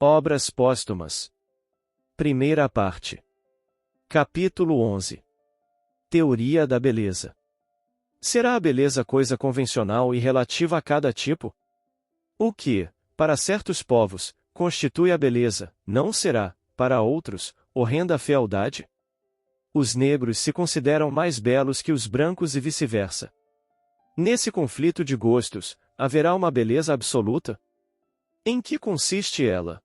Obras póstumas. Primeira parte. Capítulo 11. Teoria da beleza. Será a beleza coisa convencional e relativa a cada tipo? O que, para certos povos, constitui a beleza, não será, para outros, horrenda fealdade? Os negros se consideram mais belos que os brancos e vice-versa. Nesse conflito de gostos, haverá uma beleza absoluta? Em que consiste ela?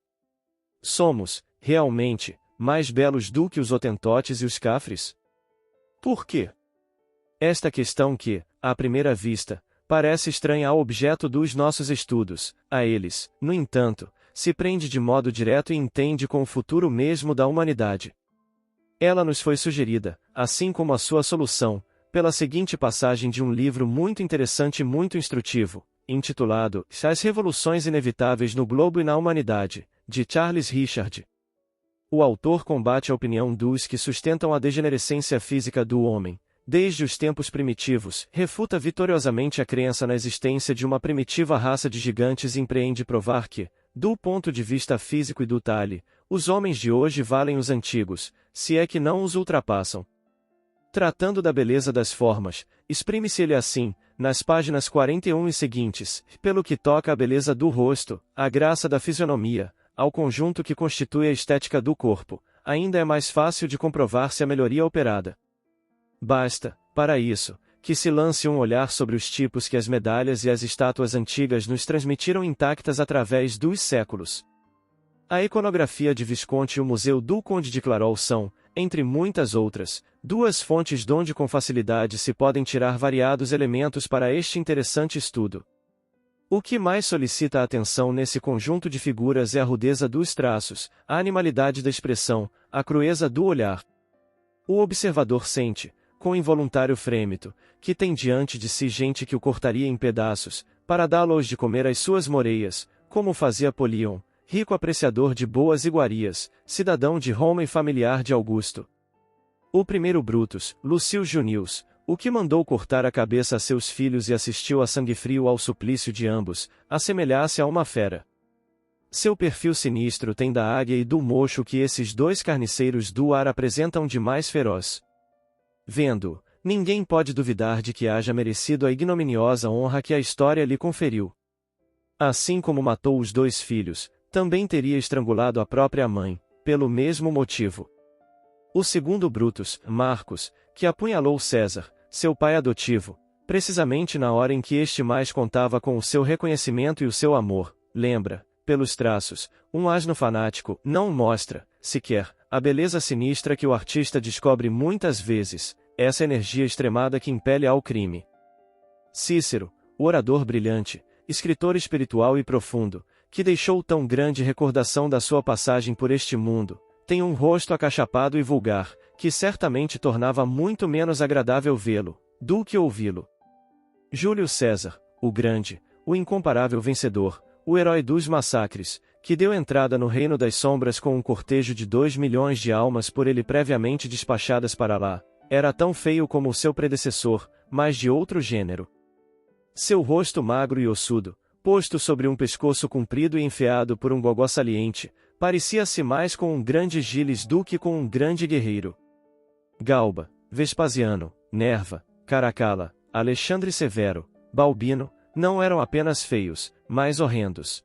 Somos, realmente, mais belos do que os hotentotes e os cafres? Por quê? Esta questão que, à primeira vista, parece estranha ao objeto dos nossos estudos, a eles, no entanto, se prende de modo direto e entende com o futuro mesmo da humanidade. Ela nos foi sugerida, assim como a sua solução, pela seguinte passagem de um livro muito interessante e muito instrutivo, intitulado As Revoluções Inevitáveis no Globo e na Humanidade, de Charles Richard. O autor combate a opinião dos que sustentam a degenerescência física do homem, desde os tempos primitivos, refuta vitoriosamente a crença na existência de uma primitiva raça de gigantes e empreende provar que, do ponto de vista físico e do talhe, os homens de hoje valem os antigos, se é que não os ultrapassam. Tratando da beleza das formas, exprime-se ele assim, nas páginas 41 e seguintes, pelo que toca à beleza do rosto, à graça da fisionomia, ao conjunto que constitui a estética do corpo, ainda é mais fácil de comprovar-se a melhoria operada. Basta, para isso, que se lance um olhar sobre os tipos que as medalhas e as estátuas antigas nos transmitiram intactas através dos séculos. A iconografia de Visconti e o Museu do Conde de Clairol são, entre muitas outras, duas fontes donde com facilidade se podem tirar variados elementos para este interessante estudo. O que mais solicita a atenção nesse conjunto de figuras é a rudeza dos traços, a animalidade da expressão, a crueza do olhar. O observador sente, com involuntário frêmito, que tem diante de si gente que o cortaria em pedaços, para dá-los de comer às suas moreias, como fazia Polion, rico apreciador de boas iguarias, cidadão de Roma e familiar de Augusto. O primeiro Brutus, Lúcio Junius, o que mandou cortar a cabeça a seus filhos e assistiu a sangue frio ao suplício de ambos, assemelhasse a uma fera. Seu perfil sinistro tem da águia e do mocho que esses dois carniceiros do ar apresentam de mais feroz. Vendo, ninguém pode duvidar de que haja merecido a ignominiosa honra que a história lhe conferiu. Assim como matou os dois filhos, também teria estrangulado a própria mãe, pelo mesmo motivo. O segundo Brutus, Marcos, que apunhalou César, seu pai adotivo, precisamente na hora em que este mais contava com o seu reconhecimento e o seu amor, lembra, pelos traços, um asno fanático, não mostra, sequer, a beleza sinistra que o artista descobre muitas vezes, essa energia extremada que impele ao crime. Cícero, o orador brilhante, escritor espiritual e profundo, que deixou tão grande recordação da sua passagem por este mundo, tem um rosto acachapado e vulgar, que certamente tornava muito menos agradável vê-lo, do que ouvi-lo. Júlio César, o grande, o incomparável vencedor, o herói dos massacres, que deu entrada no reino das sombras com um cortejo de 2 milhões de almas por ele previamente despachadas para lá, era tão feio como o seu predecessor, mas de outro gênero. Seu rosto magro e ossudo, posto sobre um pescoço comprido e enfeado por um gogó saliente, parecia-se mais com um grande Giles do que com um grande guerreiro. Galba, Vespasiano, Nerva, Caracalla, Alexandre Severo, Balbino, não eram apenas feios, mas horrendos.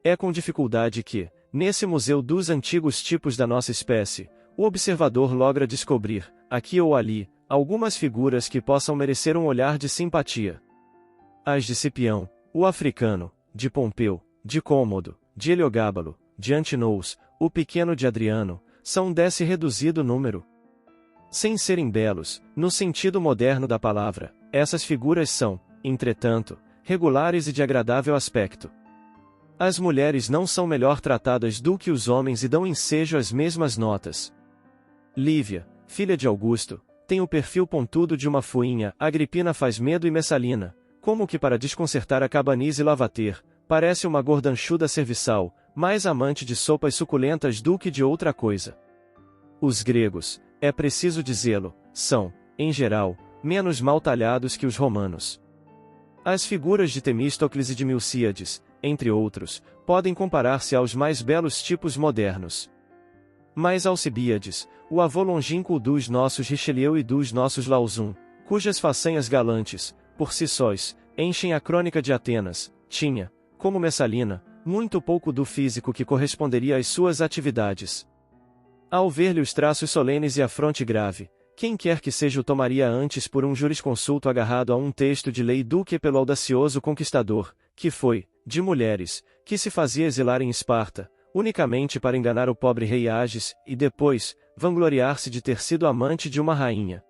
É com dificuldade que, nesse museu dos antigos tipos da nossa espécie, o observador logra descobrir, aqui ou ali, algumas figuras que possam merecer um olhar de simpatia. As de Cipião, o africano, de Pompeu, de Cômodo, de Heliogábalo, de Antinous, o pequeno de Adriano, são desse reduzido número. Sem serem belos, no sentido moderno da palavra, essas figuras são, entretanto, regulares e de agradável aspecto. As mulheres não são melhor tratadas do que os homens e dão ensejo às mesmas notas. Lívia, filha de Augusto, tem o perfil pontudo de uma fuinha, Agripina faz medo e Messalina, como que para desconcertar a Cabanise Lavater, parece uma gordanchuda serviçal, mais amante de sopas suculentas do que de outra coisa. Os gregos, é preciso dizê-lo, são, em geral, menos mal talhados que os romanos. As figuras de Temístocles e de Milcíades, entre outros, podem comparar-se aos mais belos tipos modernos. Mas Alcibíades, o avô longínquo dos nossos Richelieu e dos nossos Lauzun, cujas façanhas galantes, por si sós, enchem a crônica de Atenas, tinha, como Messalina, muito pouco do físico que corresponderia às suas atividades. Ao ver-lhe os traços solenes e a fronte grave, quem quer que seja o tomaria antes por um jurisconsulto agarrado a um texto de lei do que pelo audacioso conquistador, que foi, de mulheres, que se fazia exilar em Esparta, unicamente para enganar o pobre rei Ágis, e depois, vangloriar-se de ter sido amante de uma rainha.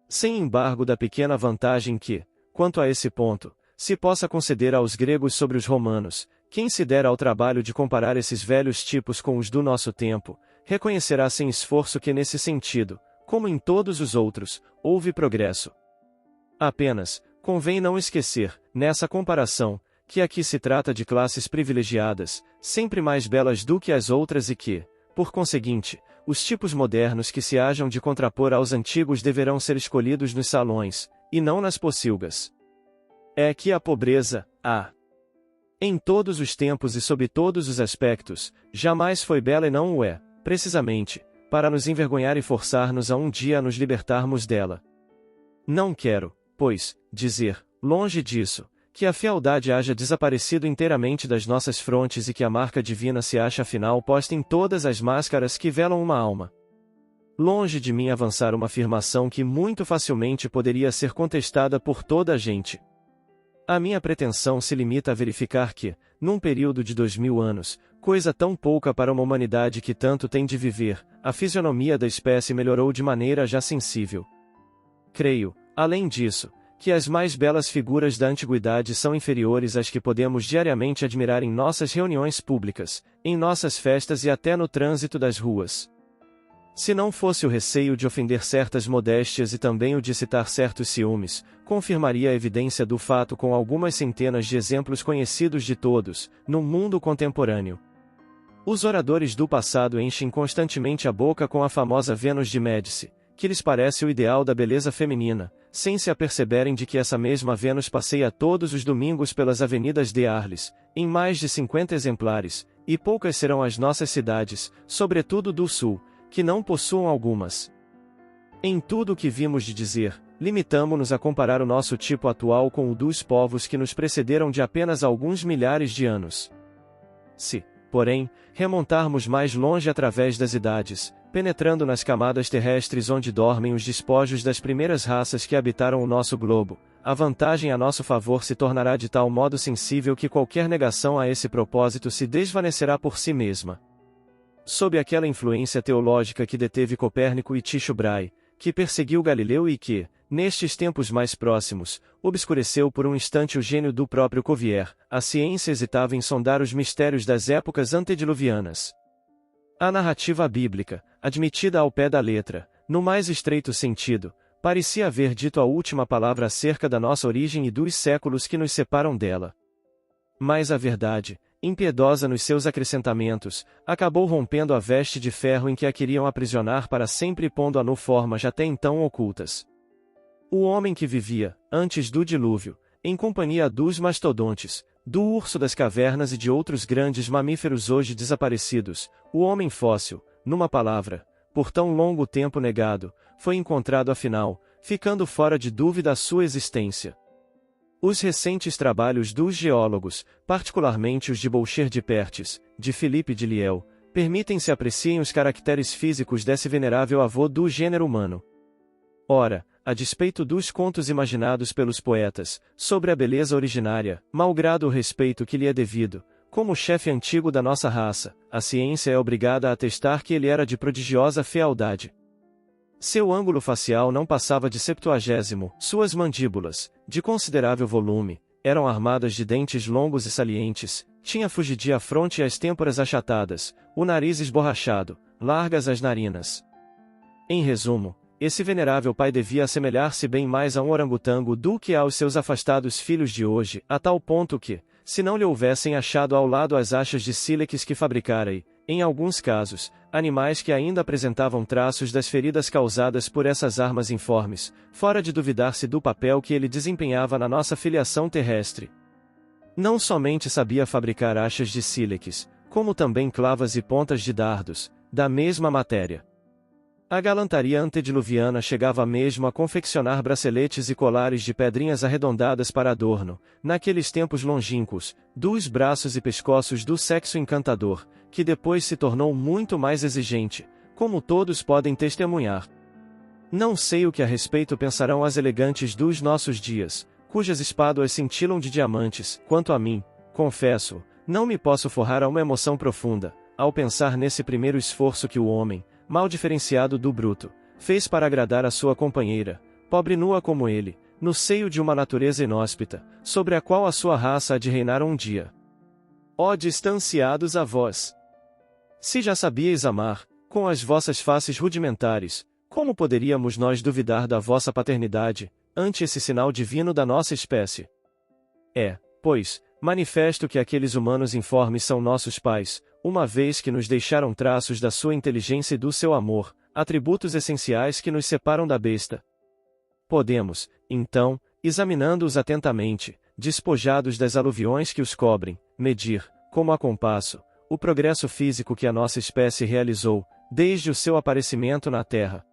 Sem embargo da pequena vantagem que, quanto a esse ponto, se possa conceder aos gregos sobre os romanos, quem se der ao trabalho de comparar esses velhos tipos com os do nosso tempo, reconhecerá sem esforço que nesse sentido, como em todos os outros, houve progresso. Apenas, convém não esquecer, nessa comparação, que aqui se trata de classes privilegiadas, sempre mais belas do que as outras e que, por conseguinte, os tipos modernos que se hajam de contrapor aos antigos deverão ser escolhidos nos salões, e não nas pocilgas. É que a pobreza, em todos os tempos e sob todos os aspectos, jamais foi bela e não o é, precisamente, para nos envergonhar e forçar-nos a um dia a nos libertarmos dela. Não quero, pois, dizer, longe disso, que a fealdade haja desaparecido inteiramente das nossas frontes e que a marca divina se acha afinal posta em todas as máscaras que velam uma alma. Longe de mim avançar uma afirmação que muito facilmente poderia ser contestada por toda a gente. A minha pretensão se limita a verificar que, num período de 2000 anos, coisa tão pouca para uma humanidade que tanto tem de viver, a fisionomia da espécie melhorou de maneira já sensível. Creio, além disso, que as mais belas figuras da antiguidade são inferiores às que podemos diariamente admirar em nossas reuniões públicas, em nossas festas e até no trânsito das ruas. Se não fosse o receio de ofender certas modéstias e também o de citar certos ciúmes, confirmaria a evidência do fato com algumas centenas de exemplos conhecidos de todos, no mundo contemporâneo. Os oradores do passado enchem constantemente a boca com a famosa Vênus de Médici, que lhes parece o ideal da beleza feminina, sem se aperceberem de que essa mesma Vênus passeia todos os domingos pelas avenidas de Arles, em mais de 50 exemplares, e poucas serão as nossas cidades, sobretudo do Sul, que não possuam algumas. Em tudo o que vimos de dizer, limitamo-nos a comparar o nosso tipo atual com o dos povos que nos precederam de apenas alguns milhares de anos. Se, porém, remontarmos mais longe através das idades, penetrando nas camadas terrestres onde dormem os despojos das primeiras raças que habitaram o nosso globo, a vantagem a nosso favor se tornará de tal modo sensível que qualquer negação a esse propósito se desvanecerá por si mesma. Sob aquela influência teológica que deteve Copérnico e Tycho Brahe, que perseguiu Galileu e que, nestes tempos mais próximos, obscureceu por um instante o gênio do próprio Cuvier, a ciência hesitava em sondar os mistérios das épocas antediluvianas. A narrativa bíblica, admitida ao pé da letra, no mais estreito sentido, parecia haver dito a última palavra acerca da nossa origem e dos séculos que nos separam dela. Mas a verdade, impiedosa nos seus acrescentamentos, acabou rompendo a veste de ferro em que a queriam aprisionar para sempre e pondo-a no formas até então ocultas. O homem que vivia, antes do dilúvio, em companhia dos mastodontes, do urso das cavernas e de outros grandes mamíferos hoje desaparecidos, o homem fóssil, numa palavra, por tão longo tempo negado, foi encontrado afinal, ficando fora de dúvida a sua existência. Os recentes trabalhos dos geólogos, particularmente os de Boucher de Perthes, de Philippe de Liel, permitem-se apreciem os caracteres físicos desse venerável avô do gênero humano. Ora, a despeito dos contos imaginados pelos poetas, sobre a beleza originária, malgrado o respeito que lhe é devido, como chefe antigo da nossa raça, a ciência é obrigada a atestar que ele era de prodigiosa fealdade. Seu ângulo facial não passava de 70, suas mandíbulas, de considerável volume, eram armadas de dentes longos e salientes, tinha fugidia a fronte e as têmporas achatadas, o nariz esborrachado, largas as narinas. Em resumo, esse venerável pai devia assemelhar-se bem mais a um orangotango do que aos seus afastados filhos de hoje, a tal ponto que, se não lhe houvessem achado ao lado as achas de sílex que fabricara e, em alguns casos, animais que ainda apresentavam traços das feridas causadas por essas armas informes, fora de duvidar-se do papel que ele desempenhava na nossa filiação terrestre. Não somente sabia fabricar achas de sílex, como também clavas e pontas de dardos, da mesma matéria. A galantaria antediluviana chegava mesmo a confeccionar braceletes e colares de pedrinhas arredondadas para adorno, naqueles tempos longínquos, dos braços e pescoços do sexo encantador, que depois se tornou muito mais exigente, como todos podem testemunhar. Não sei o que a respeito pensarão as elegantes dos nossos dias, cujas espáduas cintilam de diamantes. Quanto a mim, confesso, não me posso forrar a uma emoção profunda, ao pensar nesse primeiro esforço que o homem, mal diferenciado do bruto, fez para agradar a sua companheira, pobre nua como ele, no seio de uma natureza inóspita, sobre a qual a sua raça há de reinar um dia. Ó distanciados avós! Se já sabíeis amar, com as vossas faces rudimentares, como poderíamos nós duvidar da vossa paternidade, ante esse sinal divino da nossa espécie? É, pois, manifesto que aqueles humanos informes são nossos pais, uma vez que nos deixaram traços da sua inteligência e do seu amor, atributos essenciais que nos separam da besta. Podemos, então, examinando-os atentamente, despojados das aluviões que os cobrem, medir, como a compasso, o progresso físico que a nossa espécie realizou, desde o seu aparecimento na Terra.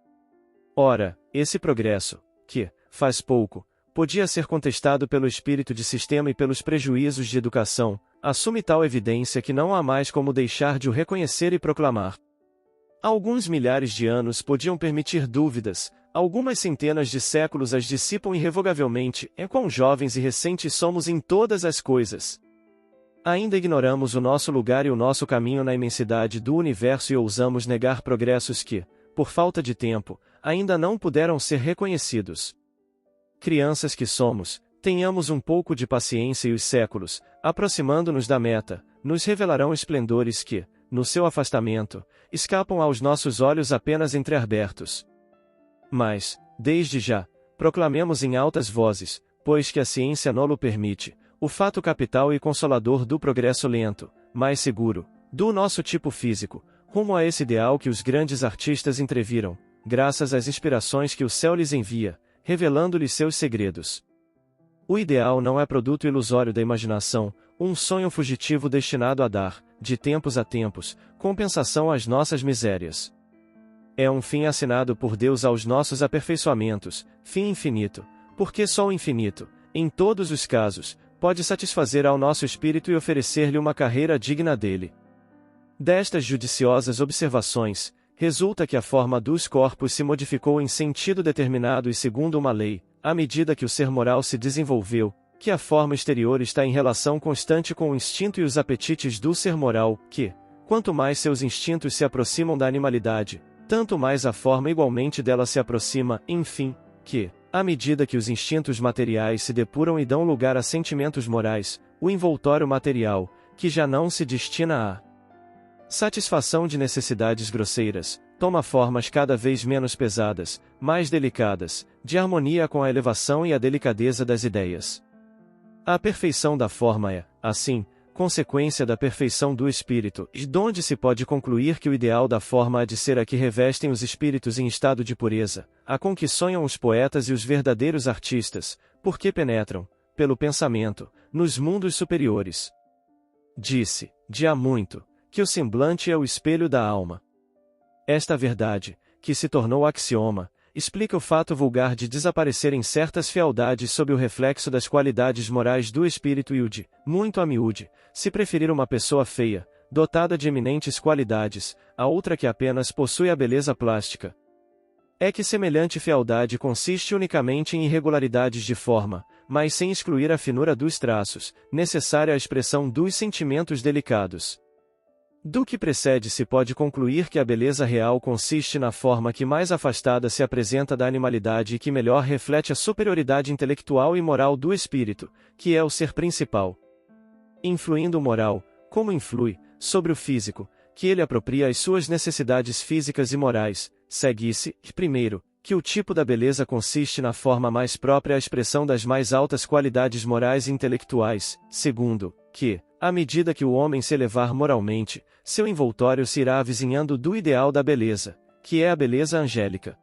Ora, esse progresso, que, faz pouco, podia ser contestado pelo espírito de sistema e pelos prejuízos de educação, assume tal evidência que não há mais como deixar de o reconhecer e proclamar. Alguns milhares de anos podiam permitir dúvidas, algumas centenas de séculos as dissipam irrevogavelmente. É quão jovens e recentes somos em todas as coisas. Ainda ignoramos o nosso lugar e o nosso caminho na imensidade do universo e ousamos negar progressos que, por falta de tempo, ainda não puderam ser reconhecidos. Crianças que somos, tenhamos um pouco de paciência e os séculos, aproximando-nos da meta, nos revelarão esplendores que, no seu afastamento, escapam aos nossos olhos apenas entreabertos. Mas, desde já, proclamemos em altas vozes, pois que a ciência nolo permite, o fato capital e consolador do progresso lento, mais seguro, do nosso tipo físico, rumo a esse ideal que os grandes artistas entreviram, graças às inspirações que o céu lhes envia, revelando-lhes seus segredos. O ideal não é produto ilusório da imaginação, um sonho fugitivo destinado a dar, de tempos a tempos, compensação às nossas misérias. É um fim assinado por Deus aos nossos aperfeiçoamentos, fim infinito, porque só o infinito, em todos os casos, pode satisfazer ao nosso espírito e oferecer-lhe uma carreira digna dele. Destas judiciosas observações, resulta que a forma dos corpos se modificou em sentido determinado e segundo uma lei, à medida que o ser moral se desenvolveu, que a forma exterior está em relação constante com o instinto e os apetites do ser moral, que, quanto mais seus instintos se aproximam da animalidade, tanto mais a forma igualmente dela se aproxima, enfim, que, à medida que os instintos materiais se depuram e dão lugar a sentimentos morais, o envoltório material, que já não se destina à satisfação de necessidades grosseiras, toma formas cada vez menos pesadas, mais delicadas, de harmonia com a elevação e a delicadeza das ideias. A perfeição da forma é, assim, consequência da perfeição do espírito, e donde se pode concluir que o ideal da forma há de ser a que revestem os espíritos em estado de pureza, a com que sonham os poetas e os verdadeiros artistas, porque penetram, pelo pensamento, nos mundos superiores. Disse, de há muito, que o semblante é o espelho da alma. Esta verdade, que se tornou axioma, explica o fato vulgar de desaparecerem certas fealdades sob o reflexo das qualidades morais do espírito e o de, muito a miúde, se preferir uma pessoa feia, dotada de eminentes qualidades, a outra que apenas possui a beleza plástica. É que semelhante fealdade consiste unicamente em irregularidades de forma, mas sem excluir a finura dos traços, necessária à expressão dos sentimentos delicados. Do que precede se pode concluir que a beleza real consiste na forma que mais afastada se apresenta da animalidade e que melhor reflete a superioridade intelectual e moral do espírito, que é o ser principal. Influindo o moral, como influi, sobre o físico, que ele apropria as suas necessidades físicas e morais, segue-se, primeiro, que o tipo da beleza consiste na forma mais própria à expressão das mais altas qualidades morais e intelectuais, segundo, que, à medida que o homem se elevar moralmente, seu envoltório se irá avizinhando do ideal da beleza, que é a beleza angélica.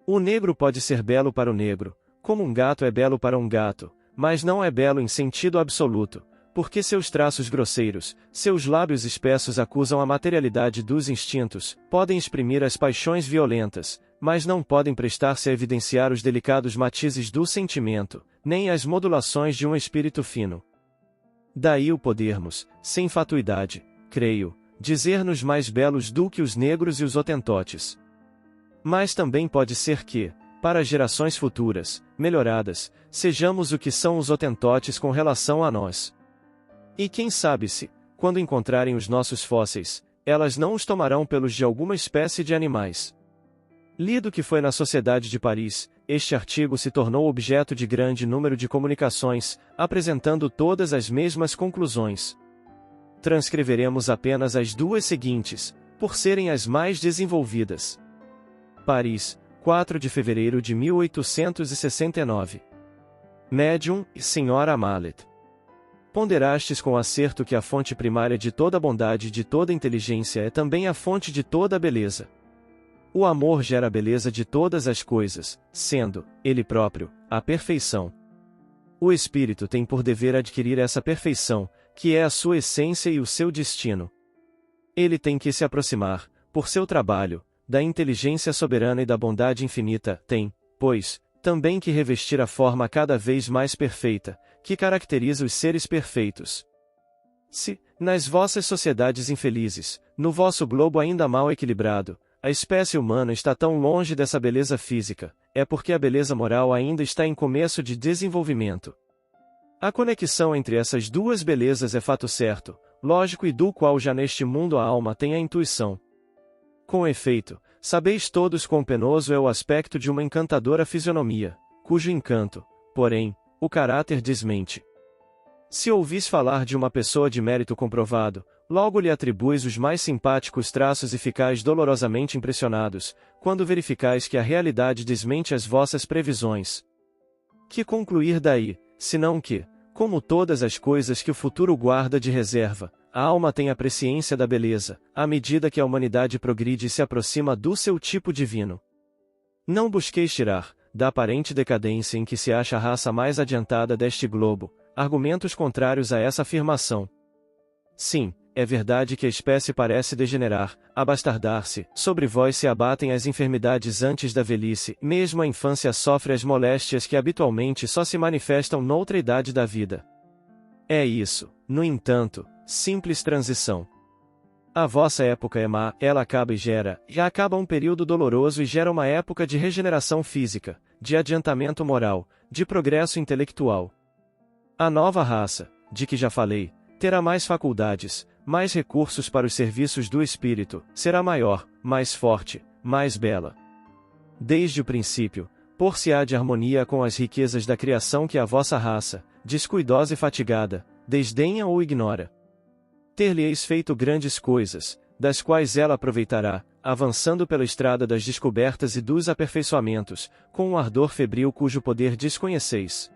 O negro pode ser belo para o negro, como um gato é belo para um gato, mas não é belo em sentido absoluto, Porque seus traços grosseiros, seus lábios espessos acusam a materialidade dos instintos, podem exprimir as paixões violentas, mas não podem prestar-se a evidenciar os delicados matizes do sentimento, nem as modulações de um espírito fino. Daí o podermos, sem fatuidade, creio, dizer-nos mais belos do que os negros e os hotentotes. Mas também pode ser que, para gerações futuras, melhoradas, sejamos o que são os hotentotes com relação a nós. E quem sabe se, quando encontrarem os nossos fósseis, elas não os tomarão pelos de alguma espécie de animais. Lido que foi na Sociedade de Paris, este artigo se tornou objeto de grande número de comunicações, apresentando todas as mesmas conclusões. Transcreveremos apenas as duas seguintes, por serem as mais desenvolvidas. Paris, 4 de fevereiro de 1869. Médium e Sra. Mallet. Ponderastes com acerto que a fonte primária de toda bondade e de toda inteligência é também a fonte de toda a beleza. O amor gera a beleza de todas as coisas, sendo, ele próprio, a perfeição. O espírito tem por dever adquirir essa perfeição, que é a sua essência e o seu destino. Ele tem que se aproximar, por seu trabalho, da inteligência soberana e da bondade infinita, tem, pois, também que revestir a forma cada vez mais perfeita, que caracteriza os seres perfeitos. Se, nas vossas sociedades infelizes, no vosso globo ainda mal equilibrado, a espécie humana está tão longe dessa beleza física, é porque a beleza moral ainda está em começo de desenvolvimento. A conexão entre essas duas belezas é fato certo, lógico e do qual já neste mundo a alma tem a intuição. Com efeito, sabeis todos quão penoso é o aspecto de uma encantadora fisionomia, cujo encanto, porém, o caráter desmente. Se ouvis falar de uma pessoa de mérito comprovado, logo lhe atribuis os mais simpáticos traços e ficais dolorosamente impressionados, quando verificais que a realidade desmente as vossas previsões. Que concluir daí, senão que, como todas as coisas que o futuro guarda de reserva, a alma tem a presciência da beleza, à medida que a humanidade progride e se aproxima do seu tipo divino. Não busqueis tirar, da aparente decadência em que se acha a raça mais adiantada deste globo, argumentos contrários a essa afirmação. Sim, é verdade que a espécie parece degenerar, abastardar-se, sobre vós se abatem as enfermidades antes da velhice, mesmo a infância sofre as moléstias que habitualmente só se manifestam noutra idade da vida. É isso, no entanto, simples transição. A vossa época é má, ela acaba e gera, já acaba um período doloroso e gera uma época de regeneração física, de adiantamento moral, de progresso intelectual. A nova raça, de que já falei, terá mais faculdades, mais recursos para os serviços do espírito, será maior, mais forte, mais bela. Desde o princípio, por-se-á de harmonia com as riquezas da criação que a vossa raça, descuidosa e fatigada, desdenha ou ignora. Ter-lhe-eis feito grandes coisas, das quais ela aproveitará, avançando pela estrada das descobertas e dos aperfeiçoamentos, com um ardor febril cujo poder desconheceis.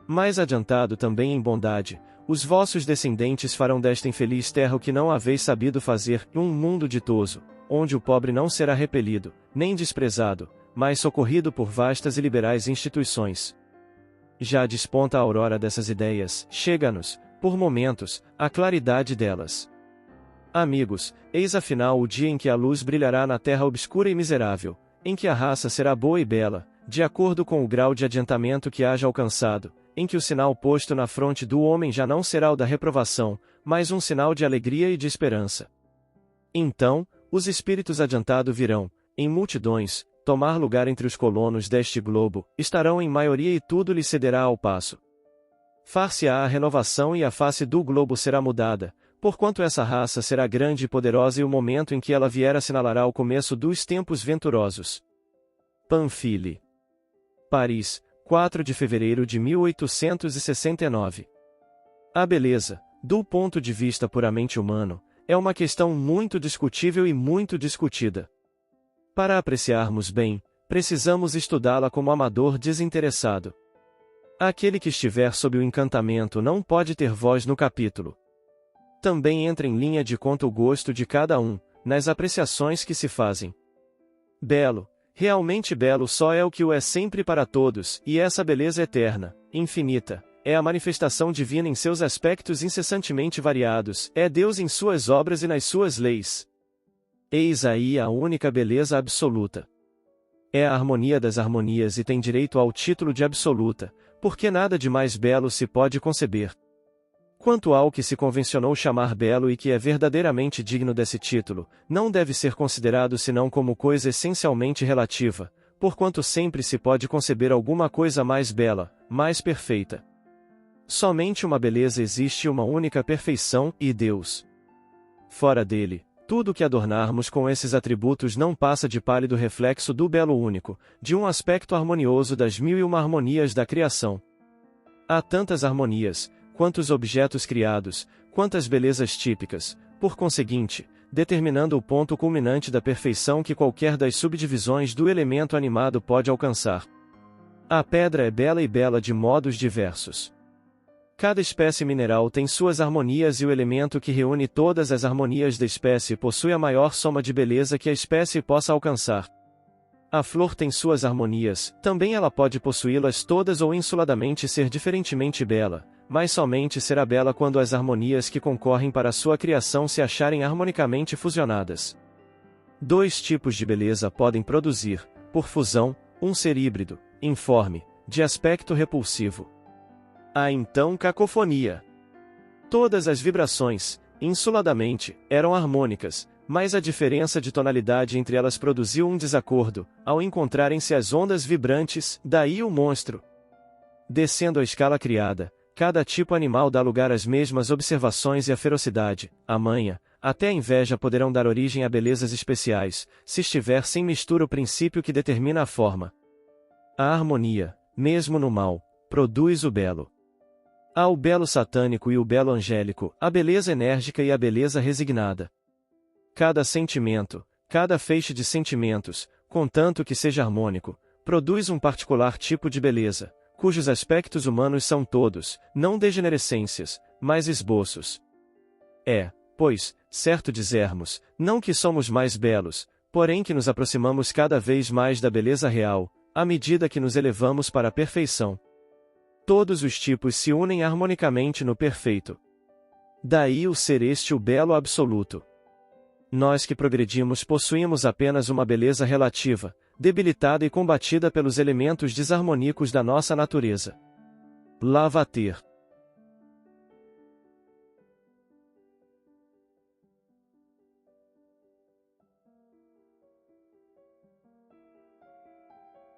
Mais adiantado também em bondade, os vossos descendentes farão desta infeliz terra o que não haveis sabido fazer, um mundo ditoso, onde o pobre não será repelido, nem desprezado, mas socorrido por vastas e liberais instituições. Já desponta a aurora dessas ideias, chega-nos, por momentos, a claridade delas. Amigos, eis afinal o dia em que a luz brilhará na terra obscura e miserável, em que a raça será boa e bela, de acordo com o grau de adiantamento que haja alcançado, em que o sinal posto na fronte do homem já não será o da reprovação, mas um sinal de alegria e de esperança. Então, os espíritos adiantados virão, em multidões, tomar lugar entre os colonos deste globo, estarão em maioria e tudo lhe cederá ao passo. Far-se-á a renovação e a face do globo será mudada, porquanto essa raça será grande e poderosa e o momento em que ela vier assinalará o começo dos tempos venturosos. Pamphile. Paris, 4 de fevereiro de 1869. A beleza, do ponto de vista puramente humano, é uma questão muito discutível e muito discutida. Para apreciarmos bem, precisamos estudá-la como amador desinteressado. Aquele que estiver sob o encantamento não pode ter voz no capítulo. Também entra em linha de conta o gosto de cada um, nas apreciações que se fazem. Belo, realmente belo só é o que o é sempre para todos, e essa beleza eterna, infinita, é a manifestação divina em seus aspectos incessantemente variados, é Deus em suas obras e nas suas leis. Eis aí a única beleza absoluta. É a harmonia das harmonias e tem direito ao título de absoluta, porque nada de mais belo se pode conceber. Quanto ao que se convencionou chamar belo e que é verdadeiramente digno desse título, não deve ser considerado senão como coisa essencialmente relativa, porquanto sempre se pode conceber alguma coisa mais bela, mais perfeita. Somente uma beleza existe e uma única perfeição, e Deus. Fora dele, tudo que adornarmos com esses atributos não passa de pálido reflexo do belo único, de um aspecto harmonioso das mil e uma harmonias da criação. Há tantas harmonias, quantos objetos criados, quantas belezas típicas, por conseguinte, determinando o ponto culminante da perfeição que qualquer das subdivisões do elemento animado pode alcançar. A pedra é bela e bela de modos diversos. Cada espécie mineral tem suas harmonias e o elemento que reúne todas as harmonias da espécie possui a maior soma de beleza que a espécie possa alcançar. A flor tem suas harmonias, também ela pode possuí-las todas ou insuladamente ser diferentemente bela, mas somente será bela quando as harmonias que concorrem para sua criação se acharem harmonicamente fusionadas. Dois tipos de beleza podem produzir, por fusão, um ser híbrido, informe, de aspecto repulsivo. Há então cacofonia. Todas as vibrações, insuladamente, eram harmônicas, mas a diferença de tonalidade entre elas produziu um desacordo, ao encontrarem-se as ondas vibrantes, daí o monstro. Descendo a escala criada, cada tipo animal dá lugar às mesmas observações e a ferocidade, a manha, até a inveja poderão dar origem a belezas especiais, se estiver sem mistura o princípio que determina a forma. A harmonia, mesmo no mal, produz o belo. Há o belo satânico e o belo angélico, a beleza enérgica e a beleza resignada. Cada sentimento, cada feixe de sentimentos, contanto que seja harmônico, produz um particular tipo de beleza, cujos aspectos humanos são todos, não degenerescências, mas esboços. É, pois, certo dizermos, não que somos mais belos, porém que nos aproximamos cada vez mais da beleza real, à medida que nos elevamos para a perfeição. Todos os tipos se unem harmonicamente no perfeito. Daí o ser este o belo absoluto. Nós que progredimos possuímos apenas uma beleza relativa, debilitada e combatida pelos elementos desarmônicos da nossa natureza. Lavater.